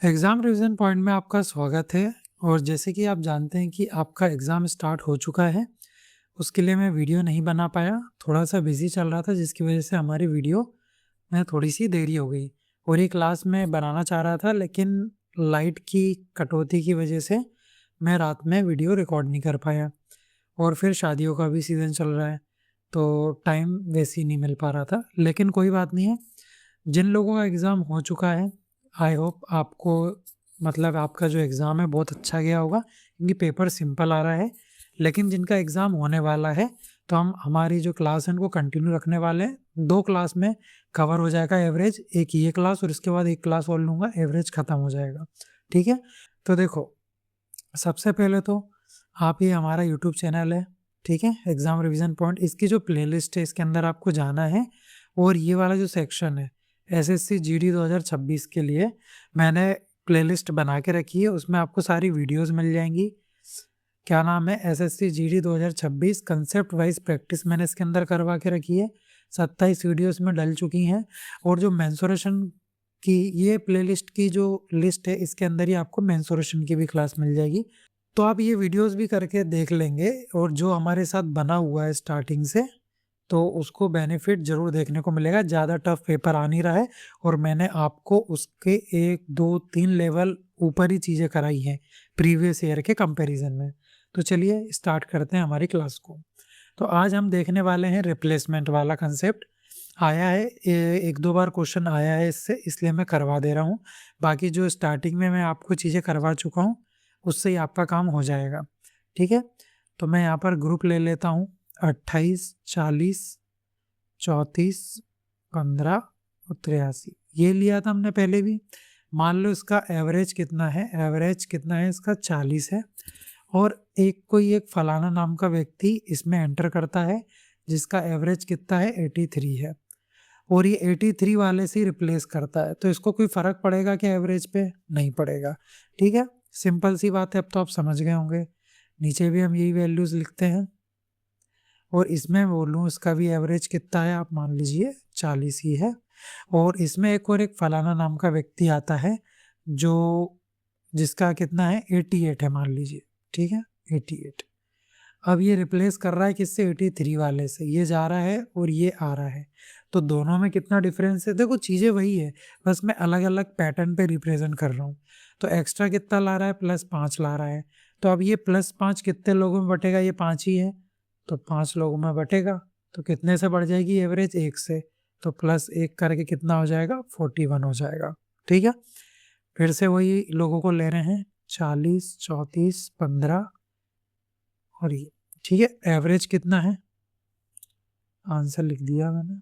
Exam revision point में आपका स्वागत है। और जैसे कि आप जानते हैं कि आपका एग्ज़ाम स्टार्ट हो चुका है, उसके लिए मैं वीडियो नहीं बना पाया, थोड़ा-सा बिज़ी चल रहा था जिसकी वज़ह से हमारी वीडियो में थोड़ी-सी देरी हो गई। और ये क्लास में बनाना चाह रहा था लेकिन लाइट की कटौती की वज़ह से मैं रात में वीडियो रिकॉर्ड नहीं कर पाया। और फिर शादियों का भी सीज़न चल रहा है, तो टाइम वैसे ही नहीं मिल पा रहा था। लेकिन कोई बात नहीं है, जिन लोगों का एग्ज़ाम हो चुका है, आई होप आपको मतलब आपका जो एग्ज़ाम है बहुत अच्छा गया होगा, क्योंकि पेपर सिंपल आ रहा है। लेकिन जिनका एग्ज़ाम होने वाला है, तो हम हमारी जो क्लास है उनको कंटिन्यू रखने वाले हैं। 2 क्लास में कवर हो जाएगा एवरेज, एक ये क्लास और इसके बाद एक क्लास और लूँगा, एवरेज ख़त्म हो जाएगा। ठीक है? तो देखो, सबसे पहले तो आप ये हमारा यूट्यूब चैनल है, ठीक है? एग्ज़ाम रिवीजन पॉइंट, इसकी जो प्लेलिस्ट है इसके अंदर आपको जाना है। और ये वाला जो सेक्शन है एसएससी जीडी 2026 के लिए मैंने प्लेलिस्ट बना के रखी है, उसमें आपको सारी वीडियोस मिल जाएंगी। क्या नाम है, SSC GD 2026 concept wise practice मैंने इसके अंदर करवा के रखी है। 27 वीडियोस में डल चुकी हैं। और जो मेंसुरेशन की ये प्लेलिस्ट की जो लिस्ट है, इसके अंदर ही आपको मेंसुरेशन की भी क्लास मिल जाएगी। तो आप ये वीडियोस भी करके देख लेंगे, और जो हमारे साथ बना हुआ है स्टार्टिंग से, तो उसको बेनिफिट ज़रूर देखने को मिलेगा। ज़्यादा टफ पेपर आ नहीं रहा है, और मैंने आपको उसके 1, 2, 3 लेवल ऊपर ही चीज़ें कराई हैं प्रीवियस ईयर के कंपैरिजन में। तो चलिए स्टार्ट करते हैं हमारी क्लास को। तो आज हम देखने वाले हैं रिप्लेसमेंट वाला कंसेप्ट। आया है 1-2 बार क्वेश्चन आया है इससे, इसलिए मैं करवा दे रहा हूँ। बाकी जो स्टार्टिंग में मैं आपको चीज़ें करवा चुका हूँ, उससे ही आपका काम हो जाएगा। ठीक है? तो मैं यहाँ पर ग्रुप ले लेता हूँ। 28, 40, 34, 15 और 83 ये लिया था हमने पहले भी। मान लो इसका एवरेज कितना है, एवरेज कितना है इसका 40 है। और कोई एक फलाना नाम का व्यक्ति इसमें एंटर करता है जिसका एवरेज कितना है, 83 है। और ये 83 वाले से ही रिप्लेस करता है, तो इसको कोई फ़र्क पड़ेगा क्या एवरेज पे? नहीं पड़ेगा। ठीक है, सिंपल सी बात है, अब तो आप समझ गए होंगे। नीचे भी हम यही वैल्यूज़ लिखते हैं। और इसमें बोलूँ इसका भी एवरेज कितना है, आप मान लीजिए 40 ही है। और इसमें एक फलाना नाम का व्यक्ति आता है जो जिसका कितना है, 88 है मान लीजिए। ठीक है, 88। अब ये रिप्लेस कर रहा है किससे, 83 वाले से। ये जा रहा है और ये आ रहा है, तो दोनों में कितना डिफरेंस है? देखो चीज़ें वही है, बस मैं अलग अलग पैटर्न पे रिप्रेजेंट कर रहा हूँ। तो एक्स्ट्रा कितना ला रहा है, +5 ला रहा है। तो अब ये +5 कितने लोगों में बटेगा, ये 5 ही है, तो 5 लोगों में बटेगा। तो कितने से बढ़ जाएगी एवरेज, 1 से। तो +1 करके कितना हो जाएगा, 41 हो जाएगा। ठीक है, फिर से वही लोगों को ले रहे हैं, 40, 34, 15 और ये। ठीक है, एवरेज कितना है, आंसर लिख दिया मैंने,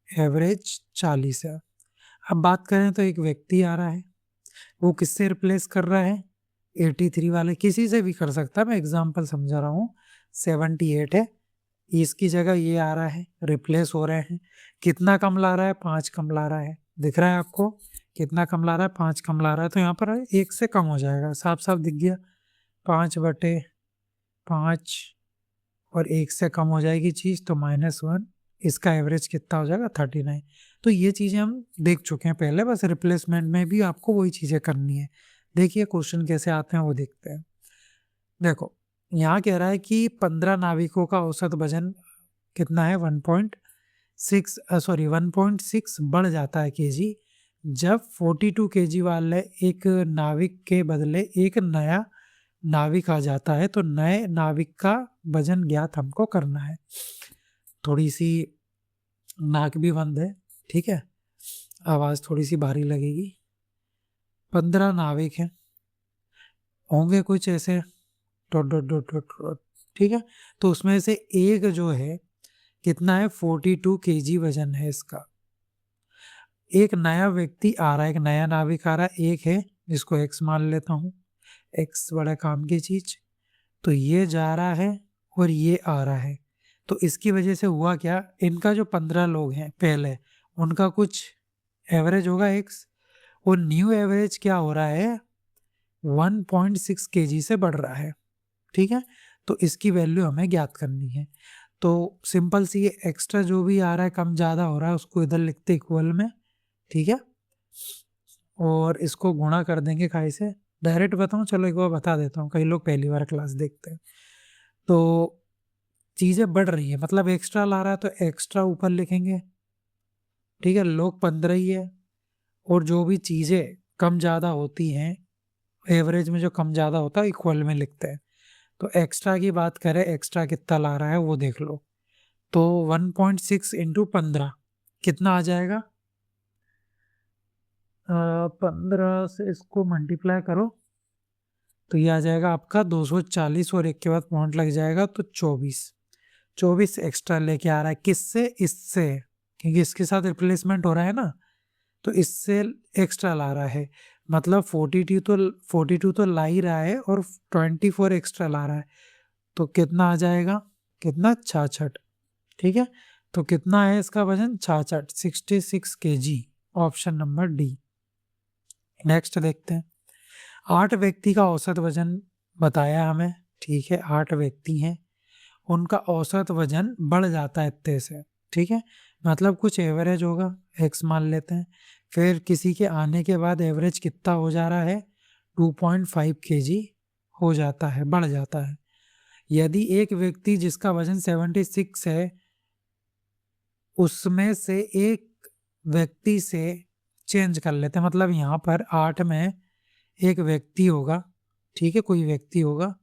एवरेज 40 है। अब बात करें तो एक व्यक्ति आ रहा है, वो किससे रिप्लेस कर रहा है, 83 वाले, किसी से भी कर सकता है, मैं एग्जांपल समझा रहा हूँ। 78 है, इसकी जगह ये आ रहा है, रिप्लेस हो रहे हैं। कितना कम ला रहा है, 5 कम ला रहा है। दिख रहा है आपको कितना कम ला रहा है, 5 कम ला रहा है। तो यहाँ पर 1 से कम हो जाएगा, साफ साफ दिख गया। 5/5 और 1 से कम हो जाएगी चीज़, तो -1। इसका एवरेज कितना हो जाएगा, 39। तो ये चीज़ें हम देख चुके हैं पहले, बस रिप्लेसमेंट में भी आपको वही चीज़ें करनी है। देखिए क्वेश्चन कैसे आते हैं वो देखते हैं। देखो, यहाँ कह रहा है कि 15 नाविकों का औसत वजन कितना है, 1.6 बढ़ जाता है केजी, जब 42 केजी वाले एक नाविक के बदले एक नया नाविक आ जाता है। तो नए नाविक का वजन ज्ञात हमको करना है। थोड़ी सी नाक भी बंद है, ठीक है, आवाज़ थोड़ी सी भारी लगेगी। 15 नाविक हैं, होंगे कुछ ऐसे dot dot dot dot dot, ठीक है। तो उसमें से एक जो है कितना है, 42 केजी वजन है इसका। एक नया व्यक्ति आ रहा है, एक नया नाविक आ रहा है, एक है जिसको एक्स मान लेता हूँ, एक्स बड़ा काम की चीज। तो ये जा रहा है और ये आ रहा है, तो इसकी वजह से हुआ क्या, इनका जो 15 लोग हैं पहले, उनका कुछ एवरेज होगा एक्स, और न्यू एवरेज क्या हो रहा है, 1.6 केजी से बढ़ रहा है। ठीक है, तो इसकी वैल्यू हमें ज्ञात करनी है। तो सिंपल सी, ये एक्स्ट्रा जो भी आ रहा है कम ज़्यादा हो रहा है, उसको इधर लिखते इक्वल में। ठीक है, और इसको गुणा कर देंगे काई से। डायरेक्ट बताऊँ? चलो एक बार बता देता हूँ, कई लोग पहली बार क्लास देखते हैं। तो चीज़ें बढ़ रही है, मतलब एक्स्ट्रा ला रहा है तो एक्स्ट्रा ऊपर लिखेंगे, ठीक है। लोग 15 ही है, और जो भी चीज़ें कम ज़्यादा होती हैं, एवरेज में जो कम ज़्यादा होता है इक्वल में लिखते हैं। तो एक्स्ट्रा की बात करें, एक्स्ट्रा कितना ला रहा है वो देख लो। तो 1.6 इंटू 15 कितना आ जाएगा? 15 से इसको मल्टीप्लाई करो तो ये आ जाएगा आपका 240, और एक के बाद पॉइंट लग जाएगा तो 24 एक्स्ट्रा लेके आ रहा है। किससे? इससे, क्योंकि इसके साथ रिप्लेसमेंट हो रहा है ना, तो इससे एक्स्ट्रा ला रहा है। मतलब 42 तो ला ही रहा है, और 24 एक्स्ट्रा ला रहा है। तो कितना आ जाएगा? कितना? 66, ठीक है। तो कितना है इसका वजन? 66 kg, option number D. Next देखते हैं। 8 व्यक्ति का औसत वजन बताया हमें, ठीक है। 8 व्यक्ति हैं, उनका औसत वजन बढ़ जाता है इतने से, ठीक है। मतलब कुछ एवरेज होगा, एक्स मान लेते हैं। फिर किसी के आने के बाद एवरेज कितना हो जा रहा है? 2.5 kg हो जाता है, बढ़ जाता है। यदि एक व्यक्ति जिसका वजन 76 है, उसमें से एक व्यक्ति से चेंज कर लेते हैं, मतलब यहाँ पर 8 में एक व्यक्ति होगा, ठीक है, कोई व्यक्ति होगा,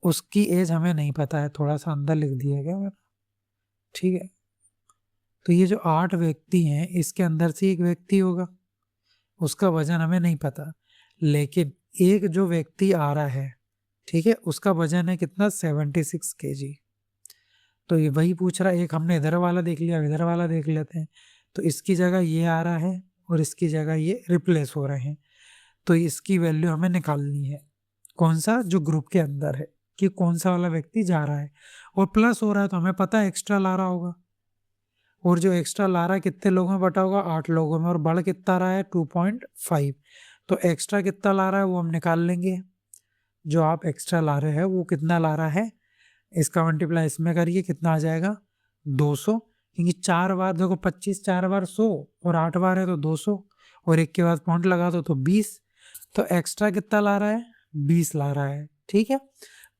उसकी एज हमें नहीं पता है, थोड़ा सा अंदर लिख दिया गया मैंने, ठीक है। तो ये जो 8 व्यक्ति हैं, इसके अंदर से एक व्यक्ति होगा, उसका वजन हमें नहीं पता, लेकिन एक जो व्यक्ति आ रहा है, ठीक है, उसका वजन है कितना? 76 kg। तो ये वही पूछ रहा है, एक हमने इधर वाला देख लिया, इधर वाला देख लेते हैं। तो इसकी जगह ये आ रहा है, और इसकी जगह ये रिप्लेस हो रहे हैं। तो इसकी वैल्यू हमें निकालनी है, कौन सा? जो ग्रुप के अंदर है, कि कौन सा वाला व्यक्ति जा रहा है। और प्लस हो रहा है तो हमें पता है एक्स्ट्रा ला रहा होगा, और जो एक्स्ट्रा ला रहा है कितने लोगों में बटा होगा? 8 लोगों में, और बढ़ कितना रहा है? 2.5। तो एक्स्ट्रा कितना ला रहा है वो हम निकाल लेंगे। जो आप एक्स्ट्रा ला रहे हैं वो कितना ला रहा है, इसका मल्टीप्लाई इसमें करिए, कितना आ जाएगा? 200, क्योंकि 4 बार देखो, 25 4 बार 100, और 8 बार है तो 200, और एक के बाद पॉइंट लगा दो तो 20। तो एक्स्ट्रा कितना ला रहा है? 20 ला रहा है, ठीक है।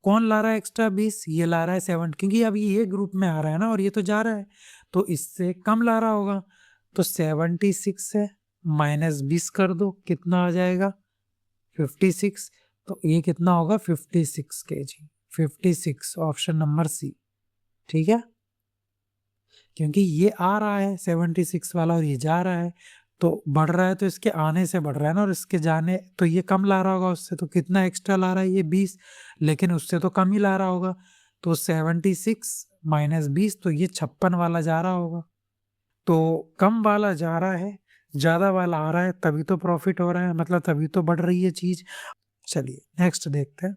कौन ला रहा है एक्स्ट्रा 20? ये ला रहा है 7, क्योंकि अब ये ग्रुप में आ रहा है ना, और ये तो जा रहा है, तो इससे कम ला रहा होगा। तो 76 से -20 कर दो, कितना आ जाएगा? 56। तो ये कितना होगा? 56 kg, 56, ऑप्शन नंबर सी, ठीक है। क्योंकि ये आ रहा है 76 वाला, और ये जा रहा है, तो बढ़ रहा है, तो इसके आने से बढ़ रहा है ना, और इसके जाने, तो ये कम ला रहा होगा उससे। तो कितना एक्स्ट्रा ला रहा है? ये 20, लेकिन उससे तो कम ही ला रहा होगा। तो 76 -20, तो ये 56 वाला जा रहा होगा। तो कम वाला जा रहा है, ज़्यादा वाला आ रहा है, तभी तो प्रॉफिट हो रहा है, मतलब तभी तो बढ़ रही है चीज़। चलिए नेक्स्ट देखते हैं।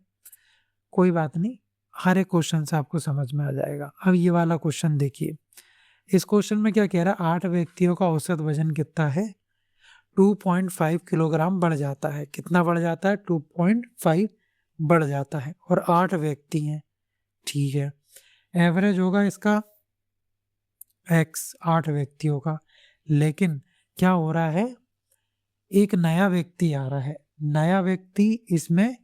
कोई बात नहीं, हर एक क्वेश्चन से आपको समझ में आ जाएगा। अब ये वाला क्वेश्चन देखिए। इस क्वेश्चन में क्या कह रहा है? 8 व्यक्तियों का औसत वजन कितना है? 2.5 किलोग्राम बढ़ जाता है। कितना बढ़ जाता है? 2.5 बढ़ जाता है, और 8 व्यक्ति हैं, ठीक है। एवरेज होगा इसका x, 8 व्यक्तियों का। लेकिन क्या हो रहा है? एक नया व्यक्ति आ रहा है, नया व्यक्ति इसमें,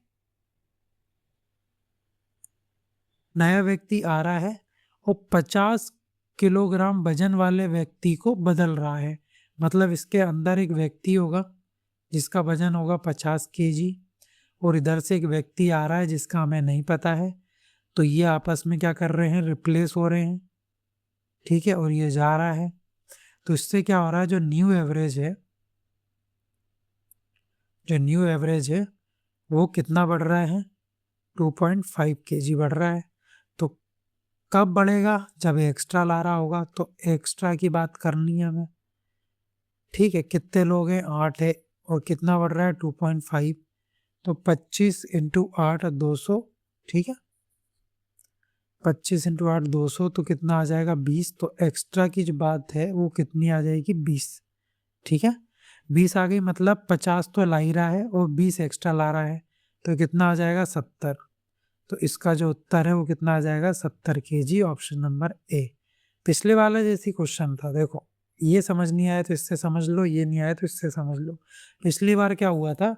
नया व्यक्ति आ रहा है, और 50 किलोग्राम वजन वाले व्यक्ति को बदल रहा है। मतलब इसके अंदर एक व्यक्ति होगा जिसका वजन होगा 50 kg, और इधर से एक व्यक्ति आ रहा है जिसका हमें नहीं पता है। तो ये आपस में क्या कर रहे हैं? रिप्लेस हो रहे हैं, ठीक है, और ये जा रहा है। तो इससे क्या हो रहा है? जो न्यू एवरेज है, जो न्यू एवरेज है वो कितना बढ़ रहा है? 2.5 kg बढ़ रहा है। तो कब बढ़ेगा? जब एक्स्ट्रा ला रहा होगा। तो एक्स्ट्रा की बात करनी है हमें, ठीक है। कितने लोग हैं? 8 है, और कितना बढ़ रहा है? 2.5। तो 25 इंटू 8 200, ठीक है। 25 इंटू 8 200, तो कितना आ जाएगा? 20। तो एक्स्ट्रा की जो बात है वो कितनी आ जाएगी? 20, ठीक है। 20 आ गई, मतलब 50 तो ला ही रहा है, और 20 एक्स्ट्रा ला रहा है, तो कितना आ जाएगा? 70। तो इसका जो उत्तर है वो कितना आ जाएगा? 70 kg, ऑप्शन नंबर ए। पिछले वाला जैसी क्वेश्चन था, देखो ये समझ नहीं आया तो इससे समझ लो, ये नहीं आया तो इससे समझ लो। पिछली बार क्या हुआ था,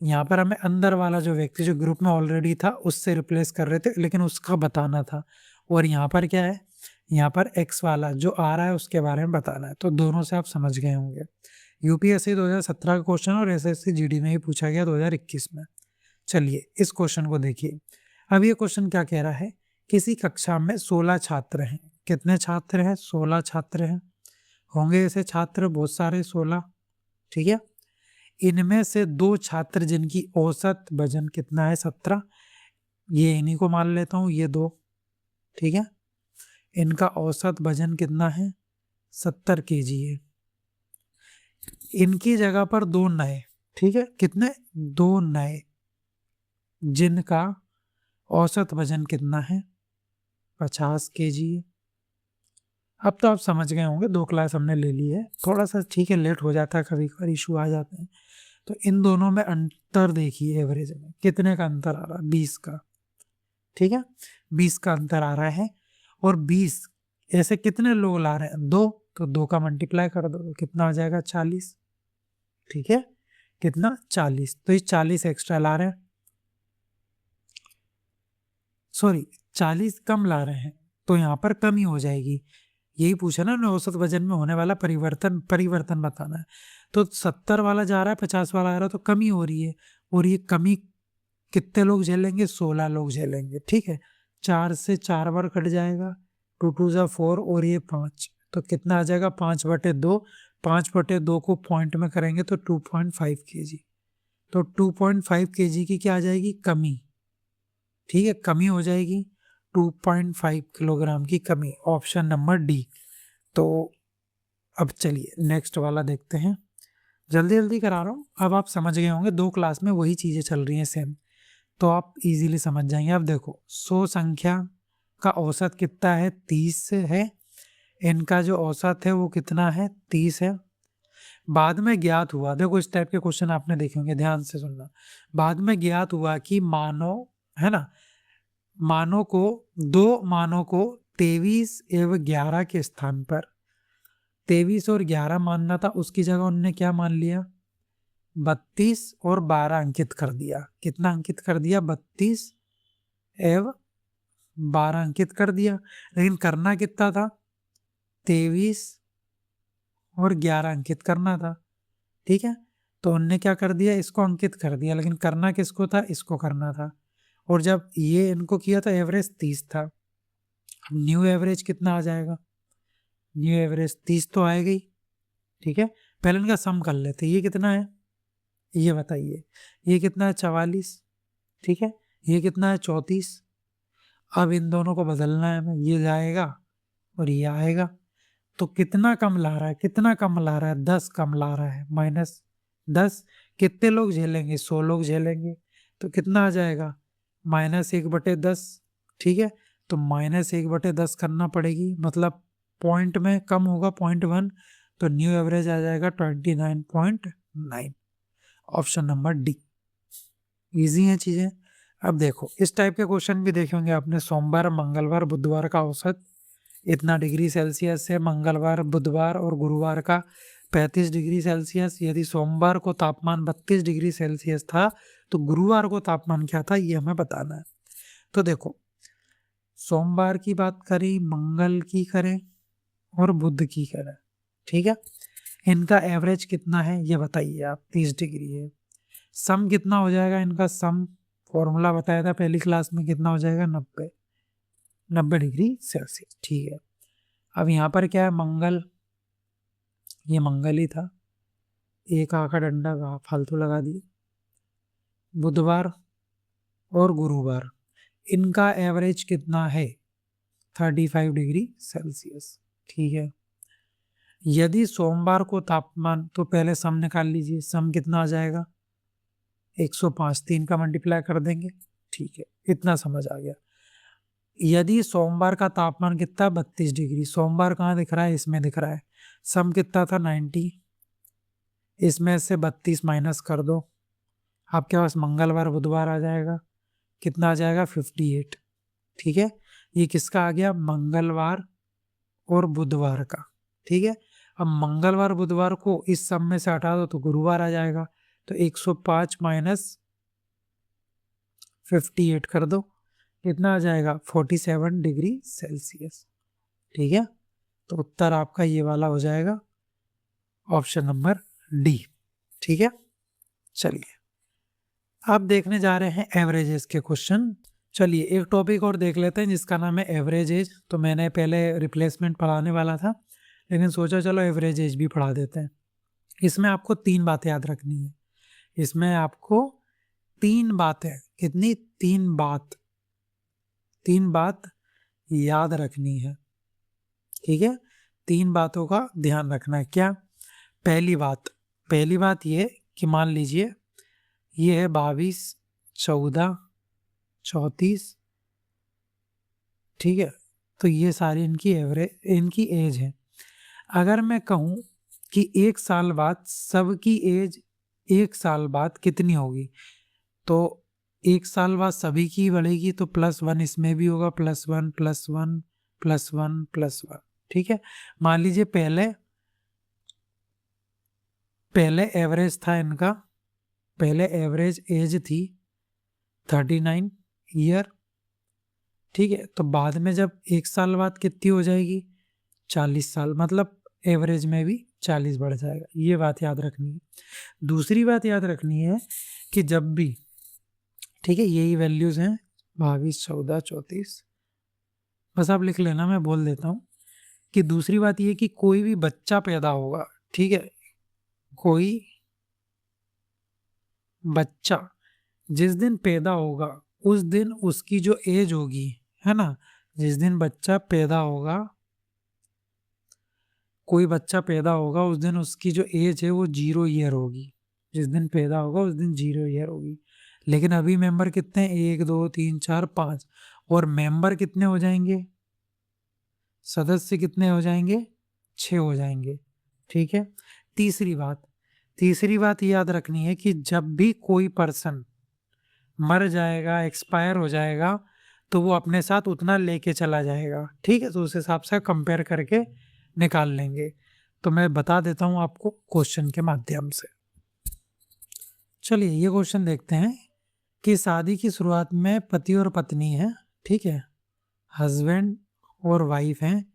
यहाँ पर हमें अंदर वाला जो व्यक्ति जो ग्रुप में ऑलरेडी था उससे रिप्लेस कर रहे थे, लेकिन उसका बताना था। और यहाँ पर क्या है, यहाँ पर एक्स वाला जो आ रहा है उसके बारे में बताना है। तो दोनों से आप समझ गए होंगे। यूपीएससी 2017 का क्वेश्चन और एसएससी जीडी में ही पूछा गया 2021 में। चलिए इस क्वेश्चन को देखिए। अब ये क्वेश्चन क्या कह रहा है, किसी कक्षा में 16 छात्र हैं। कितने छात्र हैं? 16 छात्र हैं। होंगे ऐसे छात्र बहुत सारे, 16, ठीक है। इनमें से 2 छात्र जिनकी औसत वजन कितना है, 17, ये इन्हीं को मान लेता हूँ, ये 2, ठीक है। इनका औसत वजन कितना है, 70 केजी है। इनकी जगह पर 2 नए, ठीक है, कितने, 2 नए, जिनका औसत वजन कितना है, 50 केजी है। अब तो आप समझ गए होंगे, 2 क्लास हमने ले ली है, थोड़ा सा ठीक है लेट हो जाता है, कभी कभी इशू आ जाते हैं। तो इन दोनों में अंतर देखिए, एवरेज में कितने का अंतर आ रहा है, 20 का, ठीक है। 20 का अंतर आ रहा है। और 20 ऐसे कितने लोग ला रहे हैं, 2, तो 2 का मल्टीप्लाई कर दो तो कितना हो जाएगा, 40, ठीक है। कितना, 40। तो ये 40 एक्स्ट्रा ला रहे हैं, सॉरी 40 कम ला रहे हैं, तो यहाँ पर कमी हो जाएगी। यही पूछा ना, औसत वजन में होने वाला परिवर्तन बताना है। तो 70 वाला जा रहा है, 50 वाला आ रहा है, तो कमी हो रही है। और ये कमी कितने लोग झेलेंगे, 16 लोग झेलेंगे, ठीक है। 4 से 4 बार कट जाएगा, 2 2 जा 4 और ये 5, तो कितना आ जाएगा, 5/2। 5/2 को पॉइंट में करेंगे तो 2.5 केजी। तो 2.5 केजी की क्या आ जाएगी, कमी, ठीक है, कमी हो जाएगी। 2.5 किलोग्राम की कमी, ऑप्शन नंबर डी। तो अब चलिए नेक्स्ट वाला देखते हैं। जल्दी जल्दी करा रहा हूँ, अब आप समझ गए होंगे, 2 क्लास में वही चीज़ें चल रही हैं सेम, तो आप इजीली समझ जाएंगे। अब देखो 100 संख्या का औसत कितना है, 30 है। इनका जो औसत है वो कितना है, 30 है। बाद में ज्ञात हुआ, देखो इस टाइप के क्वेश्चन आपने देखे होंगे, ध्यान से सुनना। बाद में ज्ञात हुआ कि मानो, है ना, मानों को, 2 मानों को 23 एवं 11 के स्थान पर 23 और 11 मानना था, उसकी जगह उन्होंने क्या मान लिया, 32 और 12 अंकित कर दिया। कितना अंकित कर दिया, 32 एवं 12 अंकित कर दिया। लेकिन करना कितना था, 23 और 11 अंकित करना था, ठीक है। तो उनने क्या कर दिया, इसको अंकित कर दिया, लेकिन करना किसको था, इसको करना था। और जब ये इनको किया था, एवरेज 30 था। अब न्यू एवरेज कितना आ जाएगा, न्यू एवरेज 30 तो आएगा ही, ठीक है। पहले इनका सम कर लेते, ये कितना है, ये बताइए। ये कितना है, 44, ठीक है। ये कितना है, 34। अब इन दोनों को बदलना है हमें, ये जाएगा और ये आएगा। तो कितना कम ला रहा है, कितना कम ला रहा है, 10 कम ला रहा है, -10। कितने लोग झेलेंगे, 100 लोग झेलेंगे। तो कितना आ जाएगा, -1/10, ठीक है। तो -1/10 करना पड़ेगी, मतलब पॉइंट में कम होगा, 0.1। तो न्यू एवरेज आ जाएगा 29.9, ऑप्शन नंबर डी। इजी है चीजें। अब देखो इस टाइप के क्वेश्चन भी देखे होंगे आपने, सोमवार, मंगलवार, बुधवार का औसत इतना डिग्री सेल्सियस है, मंगलवार, बुधवार और गुरुवार का 35 डिग्री सेल्सियस। यदि सोमवार को तापमान 32 डिग्री सेल्सियस था तो गुरुवार को तापमान क्या था, ये हमें बताना है। तो देखो सोमवार की बात करें, मंगल की करें और बुध की करें, ठीक है। इनका एवरेज कितना है ये बताइए आप, 30 डिग्री है। सम कितना हो जाएगा इनका, सम फॉर्मूला बताया था पहली क्लास में, कितना हो जाएगा, 90 डिग्री सेल्सियस, ठीक है। अब यहाँ पर क्या है, मंगल, ये मंगल ही था, एक आका डंडा का फालतू लगा दिए। बुधवार और गुरुवार, इनका एवरेज कितना है, 35 डिग्री सेल्सियस, ठीक है। यदि सोमवार को तापमान, तो पहले सम निकाल लीजिए, सम कितना आ जाएगा, 105, 3 का मल्टीप्लाई कर देंगे, ठीक है। इतना समझ आ गया। यदि सोमवार का तापमान कितना, 32 डिग्री, सोमवार कहाँ दिख रहा है, इसमें दिख रहा है। सम कितना था, 90, इसमें से 32 माइनस कर दो, आपके पास मंगलवार बुधवार आ जाएगा, कितना आ जाएगा, 58, ठीक है। ये किसका आ गया, मंगलवार और बुधवार का, ठीक है। अब मंगलवार बुधवार को इस सब में से हटा दो तो गुरुवार आ जाएगा, तो 105 माइनस 58 कर दो, कितना आ जाएगा 47 डिग्री सेल्सियस। ठीक है, तो उत्तर आपका ये वाला हो जाएगा ऑप्शन नंबर डी। ठीक है, चलिए अब देखने जा रहे हैं एवरेजेस के क्वेश्चन। चलिए एक टॉपिक और देख लेते हैं जिसका नाम है एवरेज एज। तो मैंने पहले रिप्लेसमेंट पढ़ाने वाला था, लेकिन सोचा चलो एवरेज एज भी पढ़ा देते हैं। इसमें आपको 3 बातें याद रखनी है। इसमें आपको 3 बातें, कितनी, 3 बात याद रखनी है। ठीक है, 3 बातों का ध्यान रखना है। क्या? पहली बात ये कि मान लीजिए ये है 22, 14, 34। ठीक है, तो ये सारी इनकी एज है। अगर मैं कहूँ कि 1 साल बाद सबकी एज 1 साल बाद कितनी होगी, तो 1 साल बाद सभी की बढ़ेगी, तो +1 इसमें भी होगा, +1 +1 +1 +1। ठीक है, मान लीजिए पहले एवरेज था इनका, पहले एवरेज एज थी 39 ईयर। ठीक है, तो बाद में जब 1 साल बाद कितनी हो जाएगी, 40 साल, मतलब एवरेज में भी 40 बढ़ जाएगा। ये बात याद रखनी है। दूसरी बात याद रखनी है कि जब भी, ठीक है, यही वैल्यूज हैं 22, 14, 34, बस आप लिख लेना, मैं बोल देता हूँ कि दूसरी बात ये कि कोई भी बच्चा पैदा होगा, ठीक है, कोई बच्चा जिस दिन पैदा होगा उस दिन उसकी जो एज होगी, है ना, जिस दिन बच्चा पैदा होगा, कोई बच्चा पैदा होगा उस दिन उसकी जो एज है वो 0 ईयर होगी। जिस दिन पैदा होगा उस दिन 0 ईयर होगी। लेकिन अभी मेंबर कितने हैं, 1 2 3 4 5, और मेंबर कितने हो जाएंगे, सदस्य कितने हो जाएंगे, 6 हो जाएंगे। ठीक है, तीसरी बात याद रखनी है कि जब भी कोई पर्सन मर जाएगा, एक्सपायर हो जाएगा, तो वो अपने साथ उतना लेके चला जाएगा। ठीक है, तो उस हिसाब से कंपेयर करके निकाल लेंगे। तो मैं बता देता हूं आपको क्वेश्चन के माध्यम से। चलिए ये क्वेश्चन देखते हैं कि शादी की शुरुआत में पति और पत्नी है, ठीक है, हस्बैंड और वाइफ हैं,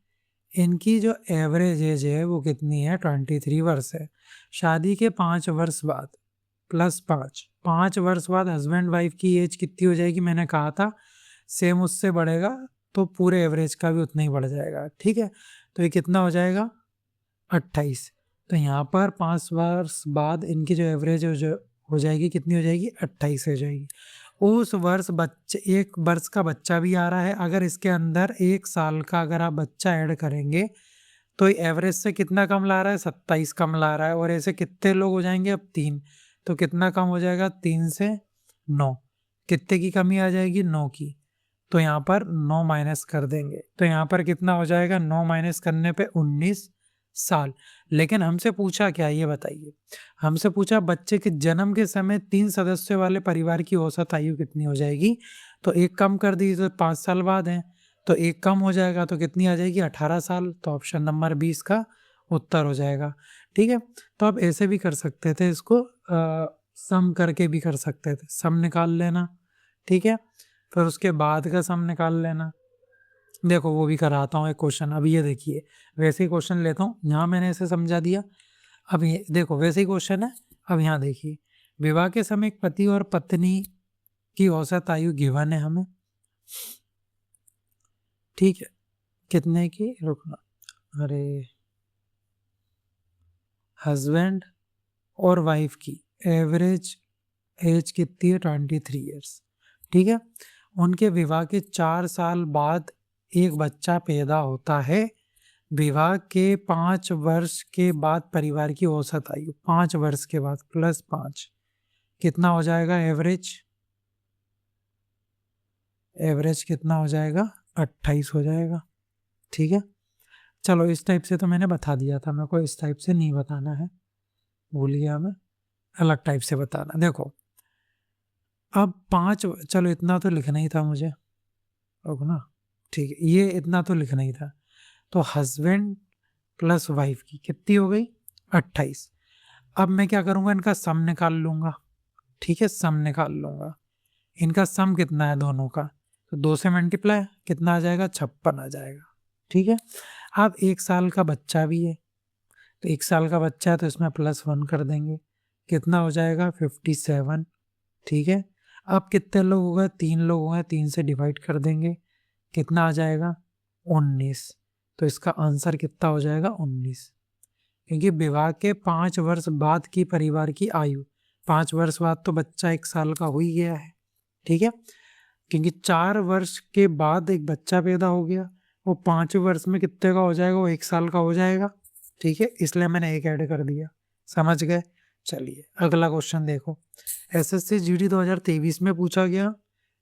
इनकी जो एवरेज एज है वो कितनी है, 23 वर्ष है। शादी के 5 वर्ष बाद +5 वर्ष बाद हस्बैंड वाइफ की एज कितनी हो जाएगी, मैंने कहा था सेम उससे बढ़ेगा तो पूरे एवरेज का भी उतना ही बढ़ जाएगा। ठीक है, तो ये कितना हो जाएगा, 28। तो यहाँ पर 5 वर्ष बाद इनकी जो एवरेज हो जाएगी, कितनी हो जाएगी, 28 हो जाएगी। उस वर्ष बच्चे, 1 वर्ष का बच्चा भी आ रहा है, अगर इसके अंदर 1 साल का अगर आप बच्चा ऐड करेंगे तो एवरेज से कितना कम ला रहा है, 27 कम ला रहा है। और ऐसे कितने लोग हो जाएंगे, अब 3, तो कितना कम हो जाएगा, 3 से 9, कितने की कमी आ जाएगी, 9 की। तो यहाँ पर 9 माइनस कर देंगे, तो यहाँ पर कितना हो जाएगा, 9 माइनस करने पे 19 साल। लेकिन हमसे पूछा क्या, ये बताइए, हमसे पूछा बच्चे के जन्म के समय 3 सदस्यों वाले परिवार की औसत आयु कितनी हो जाएगी। तो 1 कम कर दीजिए, तो 5 साल बाद है, तो 1 कम हो जाएगा, तो कितनी आ जाएगी, 18 साल। तो ऑप्शन नंबर 20 का उत्तर हो जाएगा। ठीक है, तो आप ऐसे भी कर सकते थे, इसको सम करके भी कर सकते थे, सम निकाल लेना, ठीक है, फिर उसके बाद का सम निकाल लेना। देखो वो भी कराता हूँ एक क्वेश्चन। अब ये देखिए, वैसे ही क्वेश्चन लेता हूँ, यहाँ मैंने ऐसे समझा दिया। अब ये देखो वैसे ही क्वेश्चन है। अब यहाँ देखिए, विवाह के समय एक पति और पत्नी की औसत आयु गिवन है हमें, ठीक है, कितने की, रुकना, अरे, हस्बैंड और वाइफ की एवरेज एज कितनी है, 23 ईयर्स। ठीक है, उनके विवाह के 4 साल बाद एक बच्चा पैदा होता है। विवाह के 5 वर्ष के बाद परिवार की औसत आयु, 5 वर्ष के बाद +5 कितना हो जाएगा, एवरेज कितना हो जाएगा, 28 हो जाएगा। ठीक है, चलो इस टाइप से तो मैंने बता दिया था, मेरे को इस टाइप से नहीं बताना है, भूल गया मैं, अलग टाइप से बताना। देखो अब 5, चलो इतना तो लिखना ही था मुझे, रुको ना, ठीक है, ये इतना तो लिखना ही था। तो हस्बैंड प्लस वाइफ की कितनी हो गई 28। अब मैं क्या करूँगा, इनका सम निकाल लूँगा। ठीक है, सम निकाल लूँगा। इनका सम कितना है दोनों का, तो 2 से मल्टीप्लाई कितना आ जाएगा 56 आ जाएगा। ठीक है, अब 1 साल का बच्चा भी है, तो 1 साल का बच्चा है तो इसमें +1 कर देंगे, कितना हो जाएगा 57। ठीक है, अब कितने लोग हो गए, 3 लोग हो गए, 3 से डिवाइड कर देंगे, कितना आ जाएगा 19। तो इसका आंसर कितना हो जाएगा 19, क्योंकि विवाह के 5 वर्ष बाद की परिवार की आयु, 5 वर्ष बाद तो बच्चा 1 साल का हो ही गया है। ठीक है, क्योंकि 4 वर्ष के बाद एक बच्चा पैदा हो गया, वो 5 वर्ष में कितने का हो जाएगा, वो 1 साल का हो जाएगा। ठीक है, इसलिए मैंने एक ऐड कर दिया। समझ गए। चलिए अगला क्वेश्चन देखो, एसएससी जीडी 2023 में पूछा गया,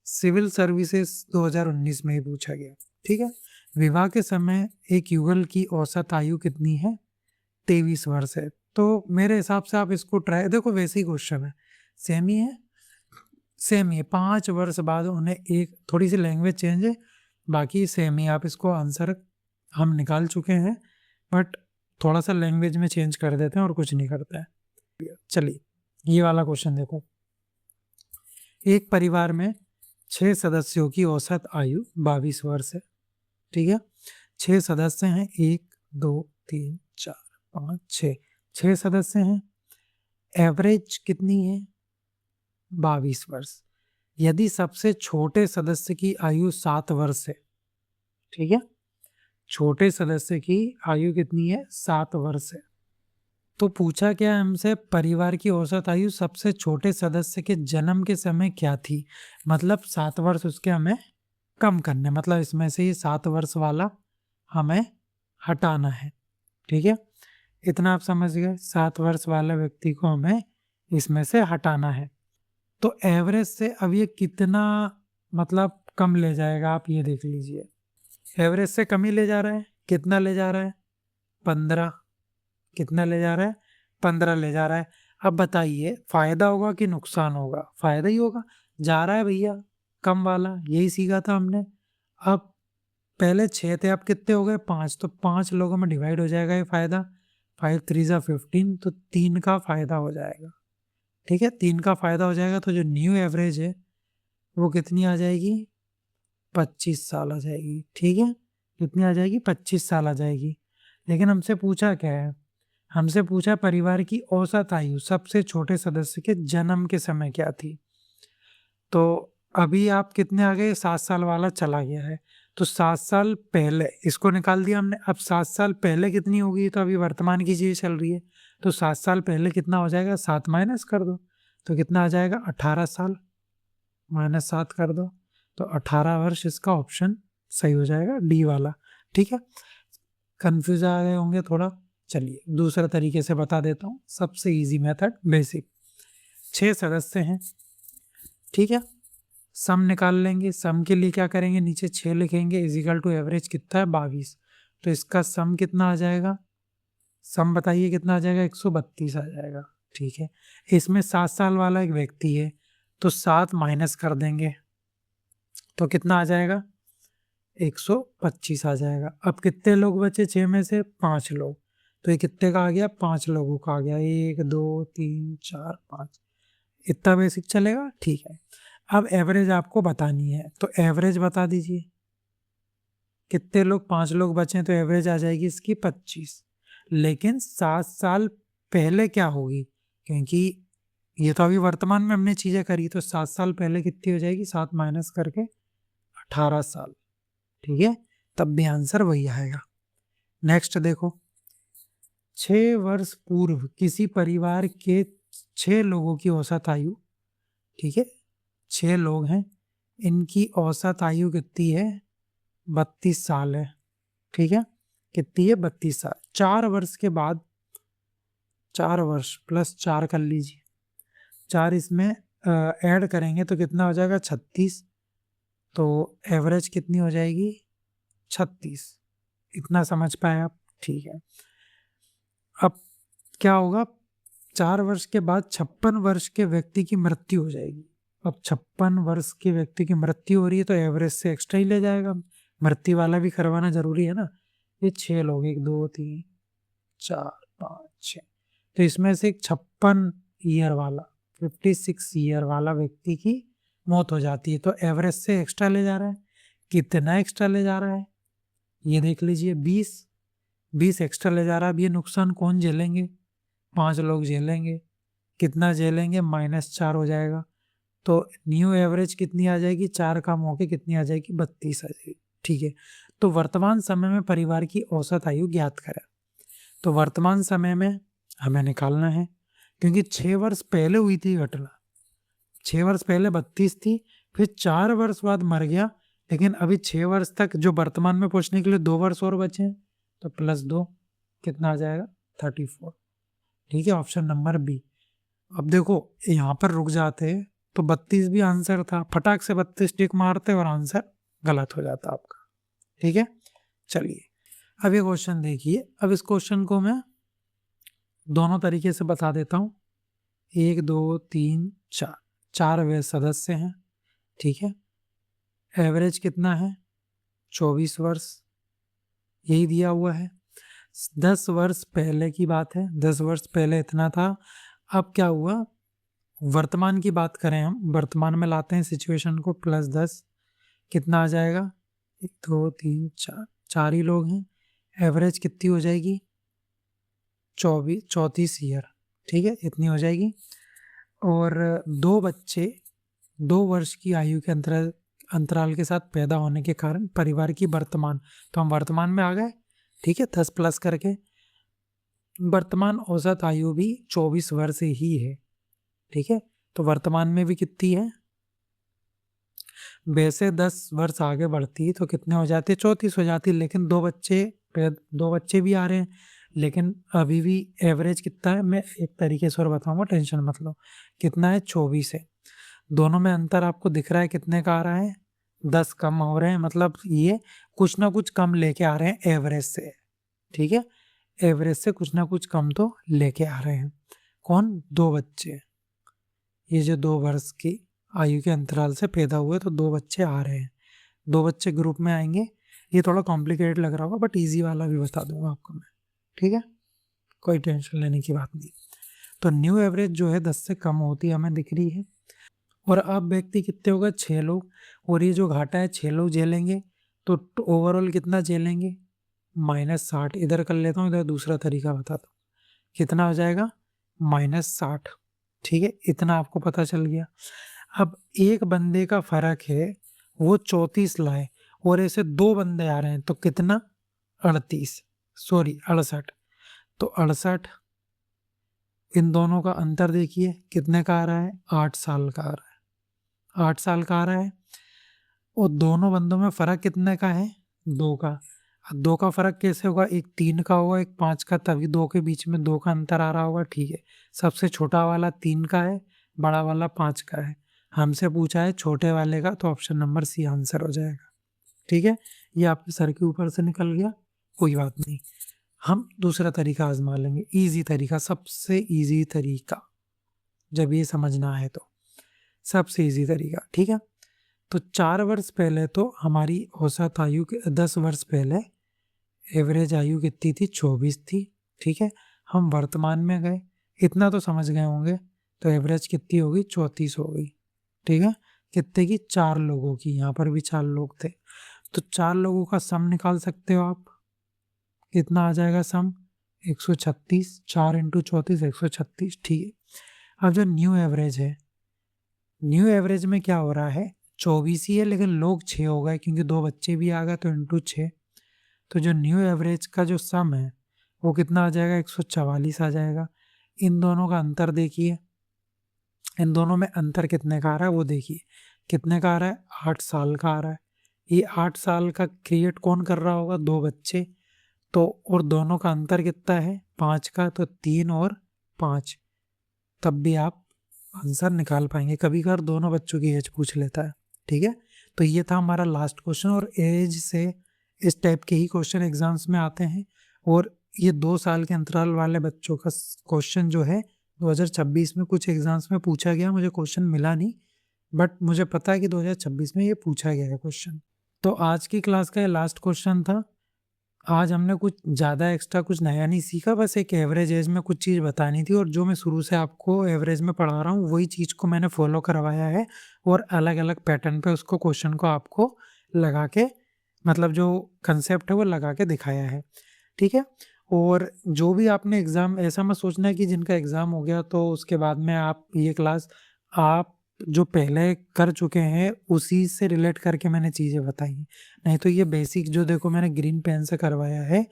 सिविल सर्विसेज 2019 में ही पूछा गया। ठीक है, विवाह के समय एक युगल की औसत आयु कितनी है, 23 वर्ष है। तो मेरे हिसाब से आप इसको ट्राई, देखो वैसे ही क्वेश्चन है, सेम ही है, सेम ही है। 5 वर्ष बाद उन्हें एक, थोड़ी सी लैंग्वेज चेंज है, बाकी सेम ही। आप इसको आंसर हम निकाल चुके हैं, बट थोड़ा सा लैंग्वेज में चेंज कर देते हैं और कुछ नहीं करते हैं। चलिए ये वाला क्वेश्चन देखो, एक परिवार में 6 सदस्यों की औसत आयु 22 वर्ष है। ठीक है, 6 सदस्य हैं, 1 2 3 4 5 6, 6 सदस्य हैं, एवरेज कितनी है 22 वर्ष। यदि सबसे छोटे सदस्य की आयु 7 वर्ष है, ठीक है, छोटे सदस्य की आयु कितनी है 7 वर्ष है, तो पूछा क्या है हमसे, परिवार की औसत आयु सबसे छोटे सदस्य के जन्म के समय क्या थी। मतलब 7 वर्ष उसके हमें कम करने, मतलब इसमें से ये 7 वर्ष वाला हमें हटाना है। ठीक है, इतना आप समझ गए, 7 वर्ष वाले व्यक्ति को हमें इसमें से हटाना है। तो एवरेज से अब ये कितना मतलब कम ले जाएगा, आप ये देख लीजिए, एवरेज से कम ही ले जा रहा है। कितना ले जा रहा है 15, कितना ले जा रहा है 15 ले जा रहा है। अब बताइए फायदा होगा कि नुकसान होगा, फायदा ही होगा, जा रहा है भैया कम वाला, यही सीखा था हमने। अब पहले 6 थे, अब कितने हो गए 5, तो 5 लोगों में डिवाइड हो जाएगा ये फायदा, 5 3 जा 15, तो 3 का फायदा हो जाएगा। ठीक है, 3 का फायदा हो जाएगा, तो जो न्यू एवरेज है वो कितनी आ जाएगी 25 साल आ जाएगी। ठीक है, कितनी आ जाएगी 25 साल आ जाएगी। लेकिन हमसे पूछा क्या है, हमसे पूछा परिवार की औसत आयु सबसे छोटे सदस्य के जन्म के समय क्या थी। तो अभी आप कितने आ गए, 7 साल वाला चला गया है, तो 7 साल पहले इसको निकाल दिया हमने। अब 7 साल पहले कितनी होगी, तो अभी वर्तमान की चीज़ चल रही है, तो 7 साल पहले कितना हो जाएगा, 7 माइनस कर दो, तो कितना आ जाएगा 18 साल, -7 कर दो, तो 18 वर्ष इसका ऑप्शन सही हो जाएगा, डी वाला। ठीक है, कन्फ्यूज आ गए होंगे थोड़ा। चलिए दूसरा तरीके से बता देता हूँ, सबसे इजी मेथड, बेसिक। 6 सदस्य हैं, ठीक है, सम निकाल लेंगे। सम के लिए क्या करेंगे, नीचे 6 लिखेंगे, इजिकल टू एवरेज कितना है 22, तो इसका सम कितना आ जाएगा, सम बताइए कितना आ जाएगा 132 आ जाएगा। ठीक है, इसमें 7 साल वाला एक व्यक्ति है, तो 7 माइनस कर देंगे, तो कितना आ जाएगा 125 आ जाएगा। अब कितने लोग बचे 6 में से, 5 लोग, तो ये कितने का आ गया 5 लोगों का आ गया, 1 2 3 4 5, इतना बेसिक चलेगा। ठीक है, अब एवरेज आपको बतानी है, तो एवरेज बता दीजिए, कितने लोग 5 लोग बचे, तो एवरेज आ जाएगी इसकी 25। लेकिन 7 साल पहले क्या होगी, क्योंकि ये तो अभी वर्तमान में हमने चीज़ें करी, तो 7 साल पहले कितनी हो जाएगी, 7 माइनस करके 18 साल। ठीक है, तब भी आंसर वही आएगा। नेक्स्ट देखो, 6 वर्ष पूर्व किसी परिवार के 6 लोगों की औसत आयु, ठीक है 6 लोग हैं, इनकी औसत आयु कितनी है 32 साल है। ठीक है, कितनी है 32 साल। 4 वर्ष के बाद, 4 वर्ष प्लस 4 कर लीजिए, 4 इसमें ऐड करेंगे तो कितना हो जाएगा 36, तो एवरेज कितनी हो जाएगी 36। इतना समझ पाए आप। ठीक है, अब क्या होगा, 4 वर्ष के बाद 56 वर्ष के व्यक्ति की मृत्यु हो जाएगी। अब 56 वर्ष के व्यक्ति की मृत्यु हो रही है, तो एवरेज से एक्स्ट्रा ही ले जाएगा, मृत्यु वाला भी करवाना जरूरी है ना। ये 6 लोग, 1 2 3 4 5 6। तो इसमें से एक 56 ईयर वाला 56 ईयर वाला व्यक्ति की मौत हो जाती है। तो एवरेज से एक्स्ट्रा ले जा रहा है, कितना एक्स्ट्रा ले जा रहा है ये देख लीजिए, 20 एक्स्ट्रा ले जा रहा है। अब ये नुकसान कौन झेलेंगे? 5 लोग झेलेंगे। कितना झेलेंगे? -4 हो जाएगा। तो न्यू एवरेज कितनी आ जाएगी? 4 कम होके कितनी आ जाएगी? 32 आ जाएगी। ठीक है, तो वर्तमान समय में परिवार की औसत आयु ज्ञात करें। तो वर्तमान समय में हमें निकालना है, क्योंकि 6 वर्ष पहले हुई थी घटना। 6 वर्ष पहले 32 थी, फिर 4 वर्ष बाद मर गया, लेकिन अभी 6 वर्ष तक जो वर्तमान में पहुंचने के लिए 2 वर्ष और बचे हैं, तो +2 कितना आ जाएगा? 34। ठीक है, ऑप्शन नंबर बी। अब देखो यहाँ पर रुक जाते हैं तो 32 भी आंसर था, फटाक से 32 टिक मारते और आंसर गलत हो जाता आपका। ठीक है, चलिए अब ये क्वेश्चन देखिए। अब इस क्वेश्चन को मैं दोनों तरीके से बता देता हूँ। 1 2 3 4, 4 वे सदस्य हैं। ठीक है, एवरेज कितना है? 24 वर्ष, यही दिया हुआ है। 10 वर्ष पहले की बात है, 10 वर्ष पहले इतना था। अब क्या हुआ, वर्तमान की बात करें, हम वर्तमान में लाते हैं सिचुएशन को, +10 कितना आ जाएगा? 1 2 3 4, 4 ही लोग हैं। एवरेज कितनी हो जाएगी? 34 ईयर। ठीक है, इतनी हो जाएगी। और 2 बच्चे 2 वर्ष की आयु के अंतराल के साथ पैदा होने के कारण परिवार की वर्तमान, तो हम वर्तमान में आ गए। ठीक है, 10 प्लस करके वर्तमान औसत आयु भी 24 वर्ष ही है। ठीक है, तो वर्तमान में भी कितनी है? वैसे 10 वर्ष आगे बढ़ती तो कितने हो जाते? 34 हो जाती, लेकिन 2 बच्चे भी आ रहे हैं, लेकिन अभी भी एवरेज कितना है मैं एक तरीके से और बताऊंगा, टेंशन मत लो। कितना है? 24 है। दोनों में अंतर आपको दिख रहा है कितने का आ रहा है? 10 कम हो रहे हैं, मतलब ये कुछ ना कुछ कम लेके आ रहे हैं एवरेज से। ठीक है, एवरेज से कुछ ना कुछ कम तो लेके आ रहे हैं। कौन? 2 बच्चे। ये जो 2 वर्ष की आयु के अंतराल से पैदा हुए, तो 2 बच्चे आ रहे हैं। 2 बच्चे ग्रुप में आएंगे। ये थोड़ा कॉम्प्लिकेटेड लग रहा होगा, बट इजी वाला भी बता दूंगा आपको मैं। ठीक है, कोई टेंशन लेने की बात नहीं। तो न्यू एवरेज जो है 10 से कम होती है हमें दिख रही है। और अब व्यक्ति कितने हो गए? 6 लोग। और ये जो घाटा है 6 लोग झेलेंगे, तो ओवरऑल कितना झेलेंगे? -60। इधर कर लेता हूँ, इधर दूसरा तरीका बताता हूँ। कितना हो जाएगा? -60। ठीक है, इतना आपको पता चल गया। अब एक बंदे का फर्क है, वो 34 लाए, और ऐसे 2 बंदे आ रहे हैं, तो कितना? 68। तो 68, इन दोनों का अंतर देखिए कितने का आ रहा है? 8 साल का आ रहा है। 8 साल का आ रहा है। और दोनों बंदों में फर्क कितने का है? 2 का। 2 का फर्क कैसे होगा? एक 3 का होगा, एक 5 का, तभी 2 के बीच में 2 का अंतर आ रहा होगा। ठीक है, सबसे छोटा वाला 3 का है, बड़ा वाला 5 का है। हमसे पूछा है छोटे वाले का, तो ऑप्शन नंबर सी आंसर हो जाएगा। ठीक है, ये आपके सर के ऊपर से निकल गया, कोई बात नहीं। हम दूसरा तरीका आजमा लेंगे, इजी तरीका, सबसे इजी तरीका, जब ये समझना है तो सबसे इजी तरीका। ठीक है, तो 4 वर्ष पहले तो हमारी औसत आयु के 10 वर्ष पहले एवरेज आयु कितनी थी? 24 थी। ठीक है, हम वर्तमान में गए, इतना तो समझ गए होंगे, तो एवरेज कितनी होगी? 34 हो गई। ठीक है, कितने की? 4 लोगों की। यहाँ पर भी 4 लोग थे, तो 4 लोगों का सम निकाल सकते हो आप। कितना आ जाएगा सम? 136। 4 × 34 136। ठीक है, अब जो न्यू एवरेज है, न्यू एवरेज में क्या हो रहा है? 24 ही है, लेकिन लोग 6 हो गए, क्योंकि 2 बच्चे भी आ गए, तो ×6। तो जो न्यू एवरेज का जो सम है वो कितना आ जाएगा? 144 आ जाएगा। इन दोनों का अंतर देखिए, इन दोनों में अंतर कितने का आ रहा है वो देखिए। कितने का आ रहा है? 8 साल का आ रहा है। ये 8 साल का क्रिएट कौन कर रहा होगा? 2 बच्चे। तो और दोनों का अंतर कितना है? 5 का, तो 3 और 5, तब भी आप आंसर निकाल पाएंगे। कभी कभार दोनों बच्चों की एज पूछ लेता है। ठीक है, तो ये था हमारा लास्ट क्वेश्चन। और एज से इस टाइप के ही क्वेश्चन एग्जाम्स में आते हैं, और ये 2 साल के अंतराल वाले बच्चों का क्वेश्चन जो है 2026 में कुछ एग्जाम्स में पूछा गया। मुझे क्वेश्चन मिला नहीं, बट मुझे पता है कि 2026 में ये पूछा गया है क्वेश्चन। तो आज की क्लास का ये लास्ट क्वेश्चन था। आज हमने कुछ ज़्यादा एक्स्ट्रा कुछ नया नहीं सीखा, बस एक एवरेज एज में कुछ चीज़ बतानी थी और जो मैं शुरू से आपको एवरेज में पढ़ा रहा हूँ वही चीज़ को मैंने फॉलो करवाया है और अलग-अलग पैटर्न पे उसको क्वेश्चन को आपको लगा के मतलब जो कंसेप्ट है वो लगा के दिखाया है, ठीक है? और जो भी आपने एग्ज़ाम ऐसा मत सोचना है कि जिनका एग्ज़ाम हो गया तो उसके बाद में आप ये क्लास आप जो पहले कर चुके हैं उसी से रिलेट करके मैंने चीज़ें बताई हैं। नहीं तो ये बेसिक जो देखो मैंने ग्रीन पेन से करवाया है,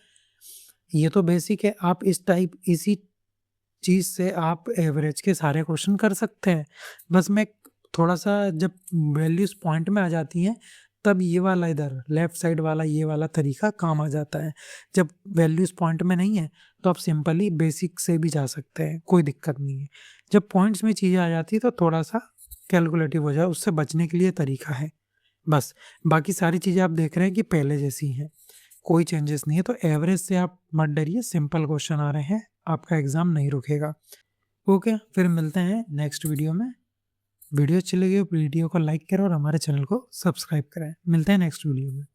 ये तो बेसिक है। आप इसी चीज़ से आप एवरेज के सारे क्वेश्चन कर सकते हैं। बस मैं थोड़ा-सा जब वैल्यूज़ पॉइंट में आ जाती हैं, तब ये वाला इधर लेफ्ट साइड वाला ये वाला तरीका काम आ जाता है। जब वैल्यूज़ पॉइंट में नहीं है, तो आप सिंपली बेसिक से भी जा सकते हैं, कोई दिक्कत नहीं है। जब पॉइंट्स में चीज़ें आ जाती हैं, तो थोड़ा-सा कैलकुलेटिव हो जाए, उससे बचने के लिए तरीका है, बस। बाकी सारी चीज़ें आप देख रहे हैं कि पहले जैसी हैं, कोई चेंजेस नहीं है। तो एवरेज से आप मत डरिए, सिंपल क्वेश्चन आ रहे हैं, आपका एग्ज़ाम नहीं रुकेगा। ओके, फिर मिलते हैं नेक्स्ट वीडियो में। वीडियो अच्छी लगी हो वीडियो को लाइक करें और हमारे चैनल को सब्सक्राइब करें। मिलते हैं नेक्स्ट वीडियो में।